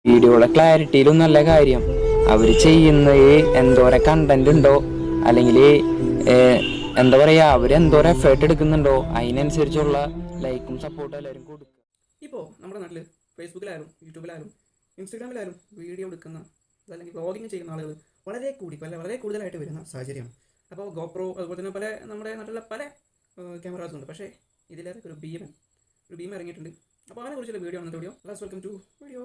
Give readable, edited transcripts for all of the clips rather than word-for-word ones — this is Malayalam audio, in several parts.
വീഡിയോയുടെ ക്ലാരിറ്റിയിലും നല്ല കാര്യം. അവർ ചെയ്യുന്നത് എന്തോരം കണ്ടന്റ് ഉണ്ടോ, അല്ലെങ്കിൽ എന്താ പറയുക, അവരെന്തോരം എഫേർട്ട് എടുക്കുന്നുണ്ടോ അതിനനുസരിച്ചുള്ള ലൈക്കും സപ്പോർട്ടും എല്ലാവരും കൊടുക്കുക. ഇപ്പോൾ നമ്മുടെ നാട്ടിൽ ഫേസ്ബുക്കിലായാലും യൂട്യൂബിലായാലും ഇൻസ്റ്റാഗ്രാമിലായാലും വീഡിയോ എടുക്കുന്ന അല്ലെങ്കിൽ വ്ളോഗിങ് ചെയ്യുന്ന ആളുകൾ വളരെ കൂടുതലായിട്ട് വരുന്ന സാഹചര്യമാണ്. അപ്പോൾ ഗോപ്രോ അതുപോലെ തന്നെ പല നമ്മുടെ നാട്ടിലെ പല ക്യാമറാസും ഉണ്ട്. പക്ഷേ ഇതിലേറെ ഒരു ഭീമൻ ഇറങ്ങിയിട്ടുണ്ട്. അപ്പോൾ അതിനെക്കുറിച്ചുള്ള വീഡിയോ ആണ് video. Welcome to video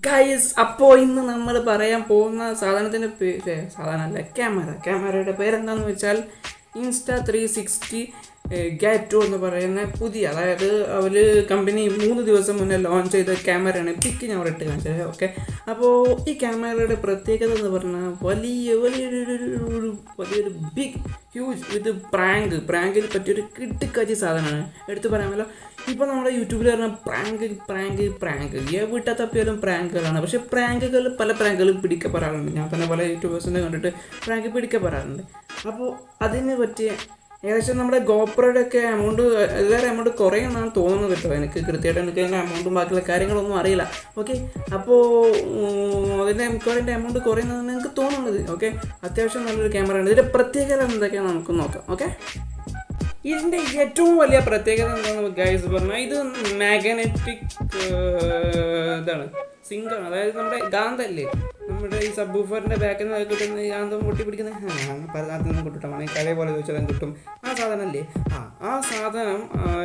guys. അപ്പോൾ ഇന്ന് നമ്മൾ പറയാൻ പോകുന്ന സാധനത്തിൻ്റെ പേര് സാധാരണ ക്യാമറയുടെ പേരെന്താണെന്ന് വെച്ചാൽ ഇൻസ്റ്റ 360 ഗാറ്റോ എന്ന് പറയുന്ന പുതിയ, അതായത് അവർ കമ്പനി 3 ദിവസം മുന്നേ ലോഞ്ച് ചെയ്ത ക്യാമറയാണ്. പിക്ക് ഞാൻ അവിടെ ഇട്ട് കാണിച്ചത്. ഓക്കെ, അപ്പോൾ ഈ ക്യാമറയുടെ പ്രത്യേകത എന്ന് പറഞ്ഞാൽ വലിയൊരു ബിഗ് ഹ്യൂജ് വിത്ത് പ്രാങ്കിന് പറ്റിയൊരു കിട്ടിക്കാച്ചി സാധനമാണ്. എടുത്ത് പറയാമല്ലോ. ഇപ്പോൾ നമ്മുടെ യൂട്യൂബിൽ പറഞ്ഞാൽ പ്രാങ്ക് എവിടെ തപ്പിയാലും പ്രാങ്കുകളാണ്. പക്ഷേ പല പ്രാങ്കുകളും പിടിക്കപ്പെടാറുണ്ട്. ഞാൻ തന്നെ പല യൂട്യൂബേഴ്സിനെ കണ്ടിട്ട് പ്രാങ്ക് പിടിക്കപ്പെടാറുണ്ട്. അപ്പോൾ അതിന് പറ്റിയ ഏകദേശം നമ്മുടെ ഗോപ്രോയുടെ ഒക്കെ എമൗണ്ട് കുറയുമെന്നാണ് തോന്നുന്നത് കേട്ടോ. എനിക്ക് കൃത്യമായിട്ട് എനിക്ക് അതിൻ്റെ എമൗണ്ടും ബാക്കിയുള്ള കാര്യങ്ങളൊന്നും അറിയില്ല. ഓക്കെ, അപ്പോൾ അതിൻ്റെ എമൗണ്ട് കുറയുന്നതെന്ന് എനിക്ക് തോന്നുന്നത്. ഓക്കെ, അത്യാവശ്യം നല്ലൊരു ക്യാമറയാണ്. ഇതിൻ്റെ പ്രത്യേകത എന്തൊക്കെയാണ് നമുക്ക് നോക്കാം. ഓക്കെ, ഇതിൻ്റെ ഏറ്റവും വലിയ പ്രത്യേകത എന്താണെന്ന് ഗൈസ് പറഞ്ഞാൽ, ഇത് മാഗ്നറ്റിക് ഇതാണ്, സിങ്കാണ്. അതായത് നമ്മുടെ ഗാന്ധല്ലേ, നമ്മുടെ ഈ സബ്ബൂഫറിൻ്റെ ബാക്കിൽ നിന്ന് കിട്ടുന്ന ഗാന്ധം പൊട്ടിപ്പിടിക്കുന്ന അതിൽ നിന്ന് കിട്ടും. അതേപോലെ ചോദിച്ചാൽ കിട്ടും. ആ സാധനം അല്ലേ, ആ സാധനം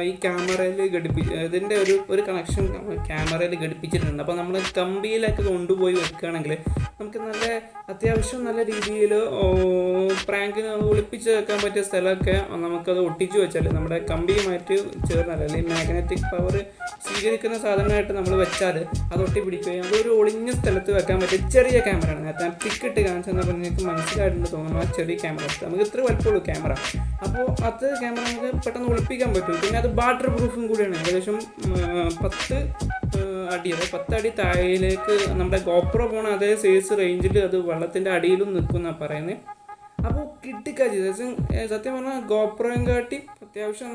ഈ ക്യാമറയിൽ ഇതിൻ്റെ ഒരു കണക്ഷൻ ക്യാമറയിൽ ഘടിപ്പിച്ചിട്ടുണ്ട്. അപ്പോൾ നമ്മൾ കമ്പിയിലൊക്കെ കൊണ്ടുപോയി വെക്കുകയാണെങ്കിൽ നമുക്ക് അത്യാവശ്യം നല്ല രീതിയിൽ പ്രാങ്കിന് ഒളിപ്പിച്ച് വെക്കാൻ പറ്റിയ സ്ഥലമൊക്കെ നമുക്കത് ഒട്ടിച്ചു വെച്ചാൽ നമ്മുടെ കമ്പിയുമായിട്ട് ചേർന്നാൽ, അല്ലെങ്കിൽ മാഗ്നറ്റിക് പവർ സ്വീകരിക്കുന്ന സാധനമായിട്ട് നമ്മൾ വെച്ചാൽ അത് ഒട്ടിപ്പിടിക്കുകയും അതൊരു ഒളിഞ്ഞ സ്ഥലത്ത് വെക്കാൻ പറ്റിയ ചെറിയ ക്യാമറയാണ്. നേരത്തെ പിക്കിട്ട് കാണിച്ചെന്നപ്പോൾ നിങ്ങൾക്ക് മനസ്സിലായിട്ടുണ്ട് തോന്നുന്നു. ആ ചെറിയ ക്യാമറ നമുക്ക് ഇത്ര വലുപ്പമുള്ളൂ ക്യാമറ. അപ്പോൾ അത് ക്യാമറ നമുക്ക് പെട്ടെന്ന് ഒളിപ്പിക്കാൻ പറ്റും. പിന്നെ അത് വാട്ടർ പ്രൂഫും കൂടിയാണ്. ഏകദേശം 10 അടി, അതായത് 10 അടി താഴേക്ക് നമ്മുടെ ഗോപ്രോ പോണ അതേ സൈസ് റേഞ്ചിൽ അത് വെള്ളത്തിൻ്റെ അടിയിലും നിൽക്കുമെന്നാണ് പറയുന്നത്. അപ്പോൾ കിട്ടിക്കാച്ചി സത്യം പറഞ്ഞാൽ ഗോപ്രോയും കാട്ടി അത്യാവശ്യം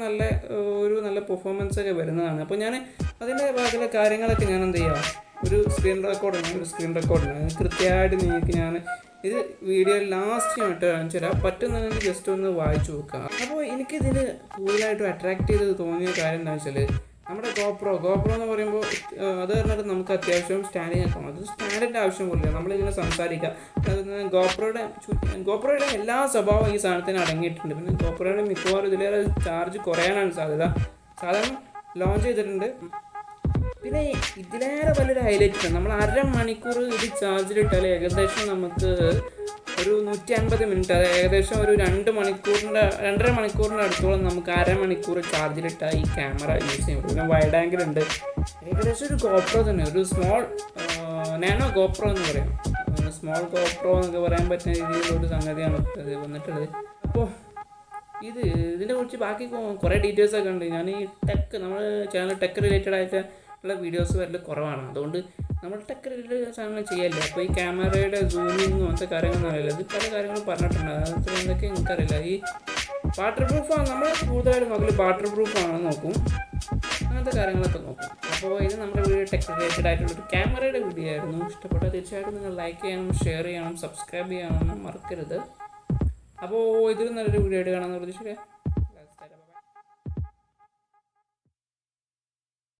നല്ല പെർഫോമൻസ് ഒക്കെ വരുന്നതാണ്. അപ്പോൾ ഞാൻ അതിൻ്റെ ബാക്കിയുള്ള കാര്യങ്ങളൊക്കെ ഞാൻ എന്ത് ചെയ്യാം, ഒരു സ്ക്രീൻ റെക്കോർഡാണ് കൃത്യമായിട്ട് നിങ്ങൾക്ക് ഞാൻ ഇത് വീഡിയോ ലാസ്റ്റ് ആയിട്ട് കാണിച്ചു തരാം. പറ്റുന്നെങ്കിൽ ജസ്റ്റ് ഒന്ന് വായിച്ചു നോക്കുക. അപ്പോൾ എനിക്കിതിന് കൂടുതലായിട്ടും അട്രാക്റ്റ് ചെയ്ത് തോന്നിയ കാര്യം എന്താണെന്ന് വെച്ചാൽ, നമ്മുടെ ഗോപ്രോ എന്ന് പറയുമ്പോൾ അത് പറഞ്ഞിട്ട് നമുക്ക് അത്യാവശ്യം സ്റ്റാൻഡിങ് ആക്കാം. അത് സ്റ്റാൻഡിൻ്റെ ആവശ്യം പോലില്ല. നമ്മളിങ്ങനെ സംസാരിക്കുക. ഗോപ്രോയുടെ എല്ലാ സ്വഭാവം ഈ സാധനത്തിന് അടങ്ങിയിട്ടുണ്ട്. പിന്നെ ഗോപ്രോയുടെ മിക്കവാറും ഇതിലേറെ ചാർജ് കുറയാനാണ് സാധ്യത. സാധനം ലോഞ്ച് ചെയ്തിട്ടുണ്ട്. പിന്നെ ഇതിലേറെ വലിയൊരു ഹൈലൈറ്റ് ആണ്, നമ്മൾ 1/2 മണിക്കൂർ ഇത് ചാർജിലിട്ടാൽ ഏകദേശം നമുക്ക് ഒരു 150 മിനിറ്റ്, അത് ഏകദേശം ഒരു 2.5 മണിക്കൂറിൻ്റെ അടുത്തോളം നമുക്ക് 1/2 മണിക്കൂർ ചാർജിലിട്ടാൽ ഈ ക്യാമറ യൂസ് ചെയ്യും. പിന്നെ വൈഡ് ആംഗിൾ ഉണ്ട്. ഏകദേശം ഒരു ഗോപ്രോ തന്നെ, ഒരു സ്മോൾ നാനോ ഗോപ്രോ എന്ന് പറയും. സ്മോൾ ഗോപ്രോ എന്നൊക്കെ പറയാൻ പറ്റുന്ന രീതിയിലൊരു സംഗതിയാണ് ഇത് വന്നിട്ടുള്ളത്. അപ്പോൾ ഇതിനെ കുറിച്ച് ബാക്കി കുറേ ഡീറ്റെയിൽസൊക്കെ ഉണ്ട്. ഞാൻ ഈ നമ്മുടെ ചാനൽ ടെക് റിലേറ്റഡ് ആയിട്ട് ഉള്ള വീഡിയോസ് വരല് കുറവാണ്. അതുകൊണ്ട് നമ്മൾ ടെക് റിലേറ്റഡ് സാധനങ്ങൾ ചെയ്യല്ലേ. അപ്പോൾ ഈ ക്യാമറയുടെ സൂമിങ്ങും അങ്ങനത്തെ കാര്യങ്ങളൊന്നും അറിയില്ല. ഇത് പല കാര്യങ്ങളും പറഞ്ഞിട്ടുണ്ട്. അതൊക്കെ എന്തൊക്കെ എനിക്കറിയില്ല. ഈ വാട്ടർ പ്രൂഫാണ് നമ്മൾ കൂടുതലായിട്ട് നോക്കല്. വാട്ടർ പ്രൂഫാണെന്ന് നോക്കും, അങ്ങനത്തെ കാര്യങ്ങളൊക്കെ നോക്കും. അപ്പോൾ ഇത് നമ്മുടെ വീഡിയോ ടെക് റിലേറ്റഡ് ആയിട്ടുള്ളൊരു ക്യാമറയുടെ വീഡിയോ ആയിരുന്നു. ഇഷ്ടപ്പെട്ടാൽ തീർച്ചയായിട്ടും നിങ്ങൾ ലൈക്ക് ചെയ്യണം, ഷെയർ ചെയ്യണം, സബ്സ്ക്രൈബ് ചെയ്യണം മറക്കരുത്. അപ്പോൾ ഇതിൽ നല്ലൊരു വീഡിയോ ആയിട്ട് കാണാമെന്ന് പ്രതീക്ഷിക്കാം.